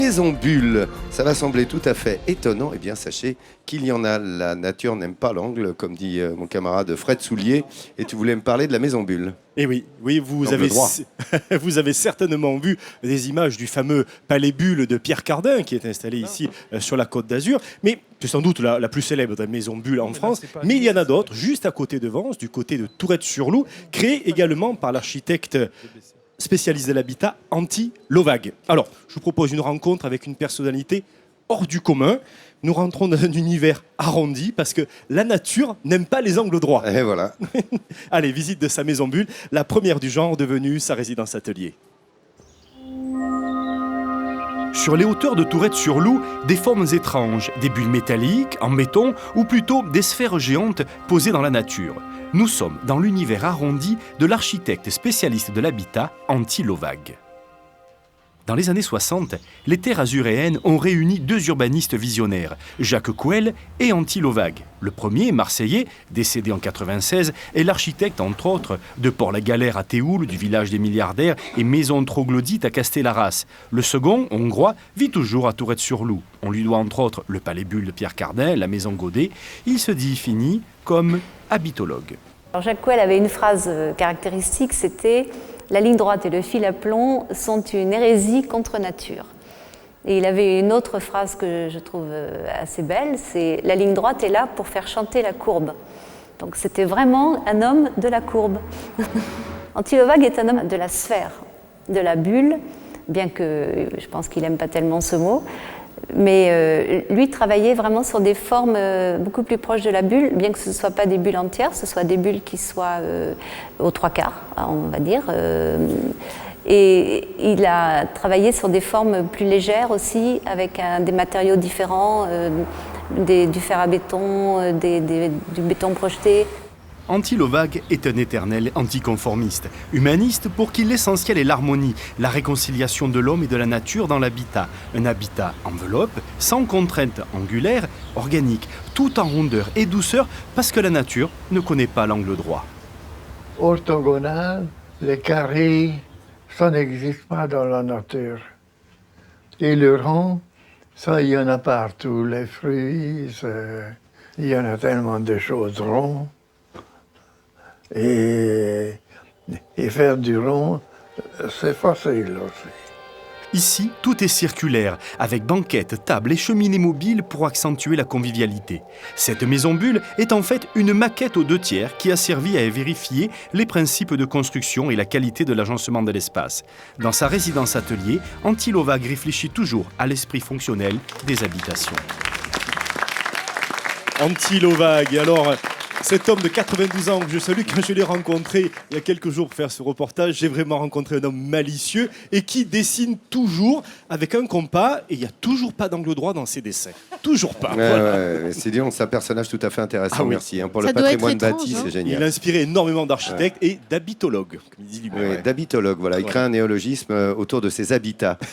Maison bulle, ça va sembler tout à fait étonnant. Eh bien, sachez qu'il y en a. La nature n'aime pas l'angle, comme dit mon camarade Fred Soulier. Et tu voulais me parler de la maison bulle. Et oui, vous avez, vous avez certainement vu des images du fameux palais Bulle de Pierre Cardin qui est installé ici sur la Côte d'Azur. Mais c'est sans doute la plus célèbre des maisons Bulle en France. Mais il y en a d'autres, juste à côté de Vence, du côté de Tourette-sur-Loup, créées également par l'architecte spécialiste de l'habitat Antti Lovag. Alors, je vous propose une rencontre avec une personnalité hors du commun. Nous rentrons dans un univers arrondi parce que la nature n'aime pas les angles droits. Et voilà. Allez, visite de sa maison Bulle, la première du genre devenue sa résidence atelier. Sur les hauteurs de Tourette-sur-Loup, des formes étranges, des bulles métalliques, en béton, ou plutôt des sphères géantes posées dans la nature. Nous sommes dans l'univers arrondi de l'architecte spécialiste de l'habitat Antti Lovag. Dans les années 60, les terres azuréennes ont réuni deux urbanistes visionnaires, Jacques Couel et Antti Lovag. Le premier, marseillais, décédé en 96, est l'architecte, entre autres, de Port-la-Galère à Théoul, du village des milliardaires, et Maison Troglodyte à Castellarras. Le second, hongrois, vit toujours à Tourette-sur-Loup. On lui doit entre autres le palais Bulle de Pierre Cardin, la maison Godet. Il se définit comme habitologue. Alors Jacques Couel avait une phrase caractéristique, c'était « La ligne droite et le fil à plomb sont une hérésie contre nature ». Et il avait une autre phrase que je trouve assez belle, c'est « La ligne droite est là pour faire chanter la courbe ». Donc c'était vraiment un homme de la courbe. Antti Lovag est un homme de la sphère, de la bulle, bien que je pense qu'il n'aime pas tellement ce mot. Mais lui travaillait vraiment sur des formes beaucoup plus proches de la bulle, bien que ce ne soient pas des bulles entières, ce soit des bulles qui soient aux trois quarts, on va dire. Et il a travaillé sur des formes plus légères aussi, avec des matériaux différents, du fer à béton, du béton projeté. Antti Lovag est un éternel anticonformiste, humaniste pour qui l'essentiel est l'harmonie, la réconciliation de l'homme et de la nature dans l'habitat. Un habitat enveloppe, sans contrainte angulaire, organique, tout en rondeur et douceur, parce que la nature ne connaît pas l'angle droit. Orthogonal, les carrés, ça n'existe pas dans la nature. Et le rond, ça, il y en a partout. Les fruits, il y en a tellement de choses rondes. Et faire du rond, c'est facile aussi. Ici, tout est circulaire, avec banquettes, tables et cheminées mobiles pour accentuer la convivialité. Cette maison Bulle est en fait une maquette aux 2/3 qui a servi à vérifier les principes de construction et la qualité de l'agencement de l'espace. Dans sa résidence atelier, Antti Lovag réfléchit toujours à l'esprit fonctionnel des habitations. Antti Lovag, alors... Cet homme de 92 ans que je salue, quand je l'ai rencontré il y a quelques jours pour faire ce reportage, j'ai vraiment rencontré un homme malicieux et qui dessine toujours avec un compas et il n'y a toujours pas d'angle droit dans ses dessins. Toujours pas. Voilà. C'est dit, c'est un personnage tout à fait intéressant, Ah oui. merci. Pour Ça le doit patrimoine être étrange, bâti, hein. c'est génial. Il a inspiré énormément d'architectes et d'habitologues, comme il dit lui-même. D'habitologue, voilà. Il crée un néologisme autour de ses habitats.